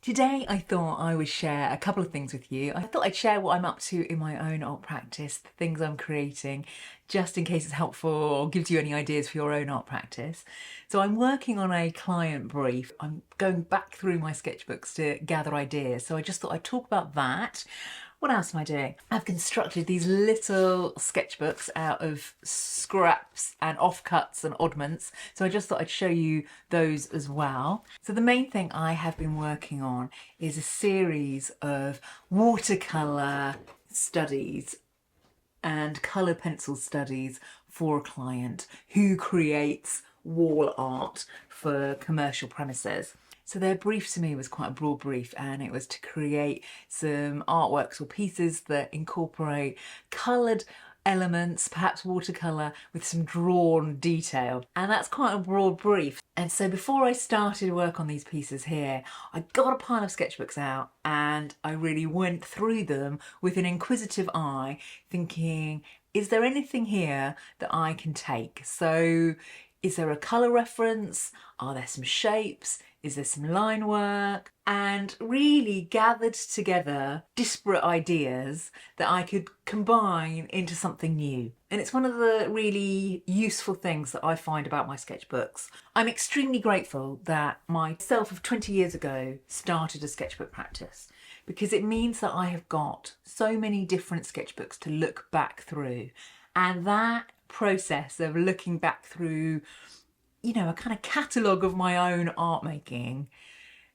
Today I thought I would share a couple of things with you. I thought I'd share what I'm up to in my own art practice, the things I'm creating, just in case it's helpful or gives you any ideas for your own art practice. So I'm working on a client brief. I'm going back through my sketchbooks to gather ideas. So I just thought I'd talk about that. What else am I doing? I've constructed these little sketchbooks out of scraps and offcuts and oddments. So I just thought I'd show you those as well. So the main thing I have been working on is a series of watercolour studies and colour pencil studies for a client who creates wall art for commercial premises. So their brief to me was quite a broad brief, and it was to create some artworks or pieces that incorporate coloured elements, perhaps watercolour, with some drawn detail. And that's quite a broad brief. And so before I started work on these pieces here, I got a pile of sketchbooks out and I really went through them with an inquisitive eye, thinking, is there anything here that I can take? So is there a colour reference? Are there some shapes? Is there some line work? And really gathered together disparate ideas that I could combine into something new. And it's one of the really useful things that I find about my sketchbooks. I'm extremely grateful that myself of 20 years ago started a sketchbook practice, because it means that I have got so many different sketchbooks to look back through. And that process of looking back through, you know, a kind of catalogue of my own art making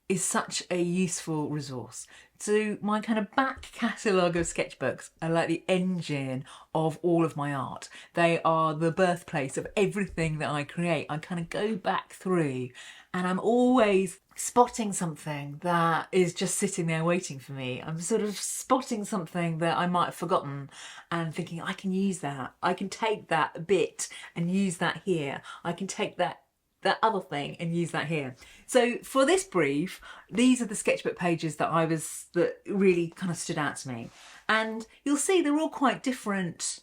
is such a useful resource. So my kind of back catalogue of sketchbooks are like the engine of all of my art. They are the birthplace of everything that I create. I kind of go back through and I'm always spotting something that is just sitting there waiting for me. I'm sort of spotting something that I might have forgotten and thinking, I can use that. I can take that bit and use that here. I can take that other thing and use that here. So for this brief, these are the sketchbook pages that really kind of stood out to me. And you'll see they're all quite different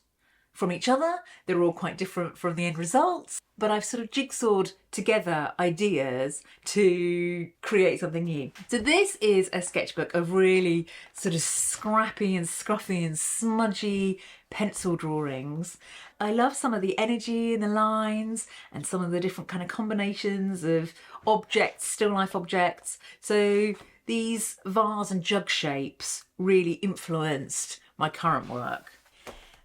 from each other. They're all quite different from the end results, but I've sort of jigsawed together ideas to create something new. So this is a sketchbook of really sort of scrappy and scruffy and smudgy pencil drawings. I love some of the energy in the lines and some of the different kind of combinations of objects, still life objects. So these vase and jug shapes really influenced my current work.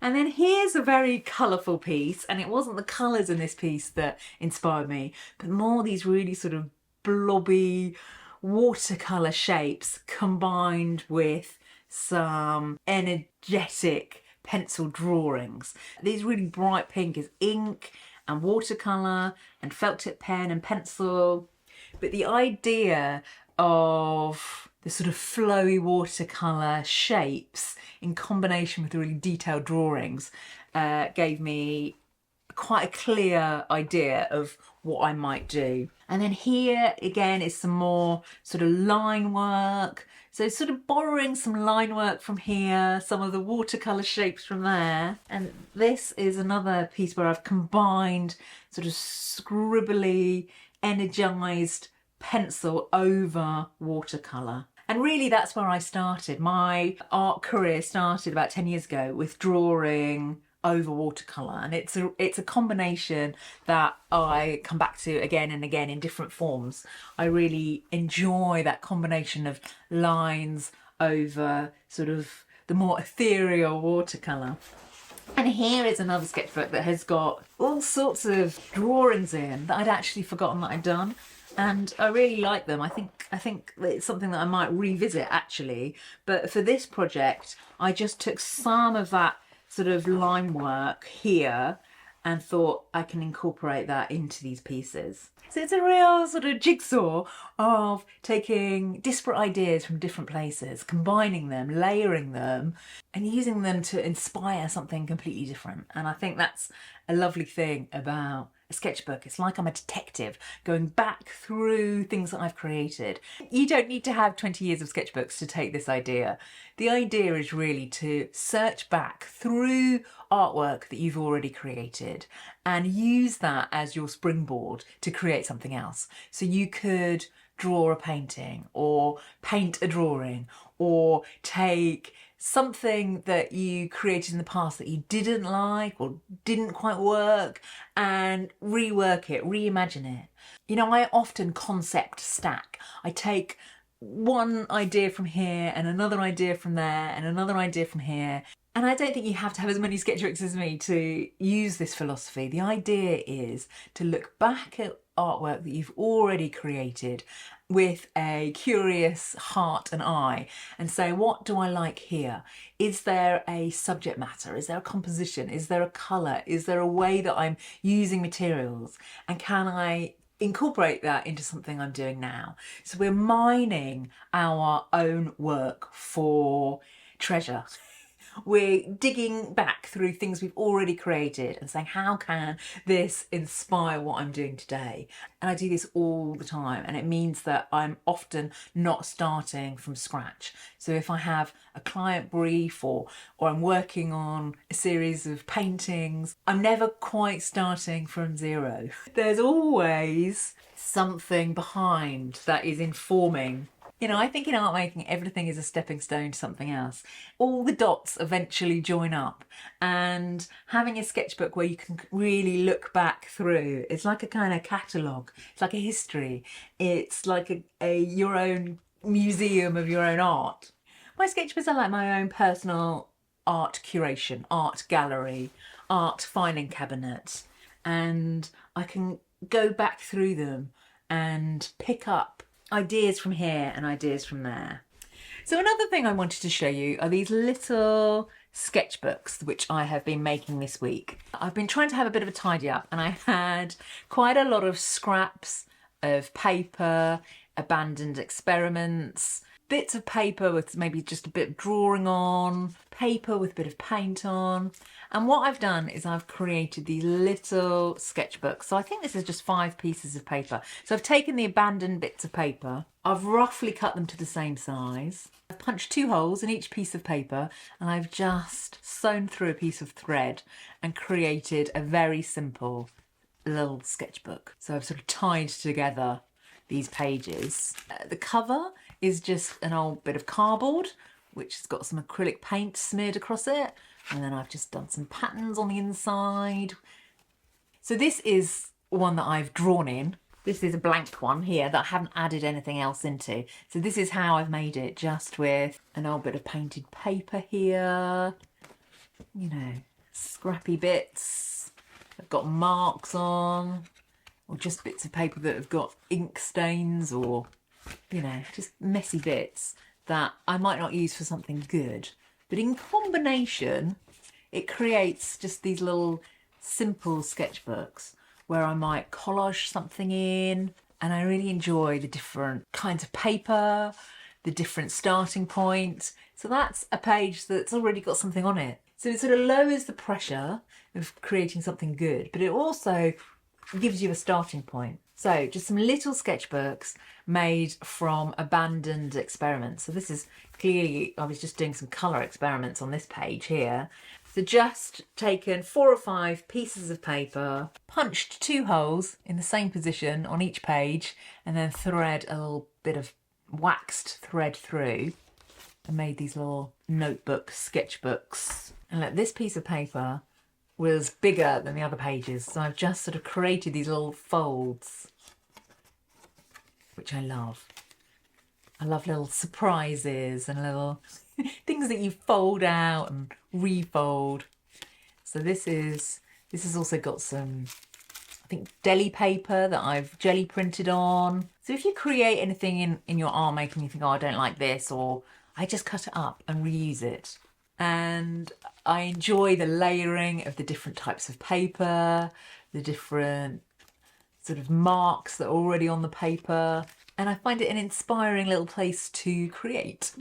And then here's a very colourful piece, and it wasn't the colours in this piece that inspired me, but more these really sort of blobby watercolour shapes combined with some energetic pencil drawings. These really bright pink is ink and watercolour and felt tip pen and pencil. But the idea of the sort of flowy watercolour shapes in combination with the really detailed drawings gave me quite a clear idea of what I might do. And then here again is some more sort of line work. So sort of borrowing some line work from here, some of the watercolour shapes from there. And this is another piece where I've combined sort of scribbly, energised pencil over watercolour. And really that's where I started. My art career started about 10 years ago with drawing over watercolour, and it's a combination that I come back to again and again in different forms. I really enjoy that combination of lines over sort of the more ethereal watercolour. And here is another sketchbook that has got all sorts of drawings in that I'd actually forgotten that I'd done. And I really like them. I think it's something that I might revisit actually. But for this project, I just took some of that sort of line work here and thought I can incorporate that into these pieces. So it's a real sort of jigsaw of taking disparate ideas from different places, combining them, layering them, and using them to inspire something completely different. And I think that's a lovely thing about a sketchbook. It's like I'm a detective going back through things that I've created. You don't need to have 20 years of sketchbooks to take this idea. The idea is really to search back through artwork that you've already created and use that as your springboard to create something else. So you could draw a painting or paint a drawing or take something that you created in the past that you didn't like or didn't quite work and rework it, reimagine it. You know, I often concept stack. I take one idea from here and another idea from there and another idea from here. And I don't think you have to have as many sketchbooks as me to use this philosophy. The idea is to look back at artwork that you've already created with a curious heart and eye and say, what do I like here? Is there a subject matter? Is there a composition? Is there a colour? Is there a way that I'm using materials? And can I incorporate that into something I'm doing now? So we're mining our own work for treasure. We're digging back through things we've already created and saying, how can this inspire what I'm doing today? And I do this all the time, and it means that I'm often not starting from scratch. So if I have a client brief or I'm working on a series of paintings, I'm never quite starting from zero. There's always something behind that is informing. You know, I think in art making, everything is a stepping stone to something else. All the dots eventually join up, and having a sketchbook where you can really look back through, it's like a kind of catalogue. It's like a history. It's like your own museum of your own art. My sketchbooks are like my own personal art curation, art gallery, art filing cabinet, and I can go back through them and pick up ideas from here and ideas from there. So another thing I wanted to show you are these little sketchbooks which I have been making this week. I've been trying to have a bit of a tidy up, and I had quite a lot of scraps of paper, abandoned experiments, bits of paper with maybe just a bit of drawing on, paper with a bit of paint on. And what I've done is I've created these little sketchbooks. So I think this is just 5 pieces of paper. So I've taken the abandoned bits of paper, I've roughly cut them to the same size. I've punched 2 holes in each piece of paper, and I've just sewn through a piece of thread and created a very simple little sketchbook. So I've sort of tied together these pages. The cover is just an old bit of cardboard which has got some acrylic paint smeared across it, and then I've just done some patterns on the inside. So this is one that I've drawn in. This is a blank one here that I haven't added anything else into. So this is how I've made it, just with an old bit of painted paper here, you know, scrappy bits I've got marks on, or just bits of paper that have got ink stains, or, you know, just messy bits that I might not use for something good. But in combination, it creates just these little simple sketchbooks where I might collage something in, and I really enjoy the different kinds of paper, the different starting points. So that's a page that's already got something on it. So it sort of lowers the pressure of creating something good, but it also gives you a starting point. So just some little sketchbooks made from abandoned experiments. So this is clearly, I was just doing some colour experiments on this page here. So just taken 4 or 5 pieces of paper, punched 2 holes in the same position on each page, and then thread a little bit of waxed thread through, and made these little notebook sketchbooks. And look, this piece of paper was bigger than the other pages, so I've just sort of created these little folds, which I love. I love little surprises and little things that you fold out and refold. So this has also got some, I think, deli paper that I've jelly printed on. So if you create anything in your art making, you think, oh, I don't like this, or I just cut it up and reuse it. And I enjoy the layering of the different types of paper, the different sort of marks that are already on the paper, and I find it an inspiring little place to create.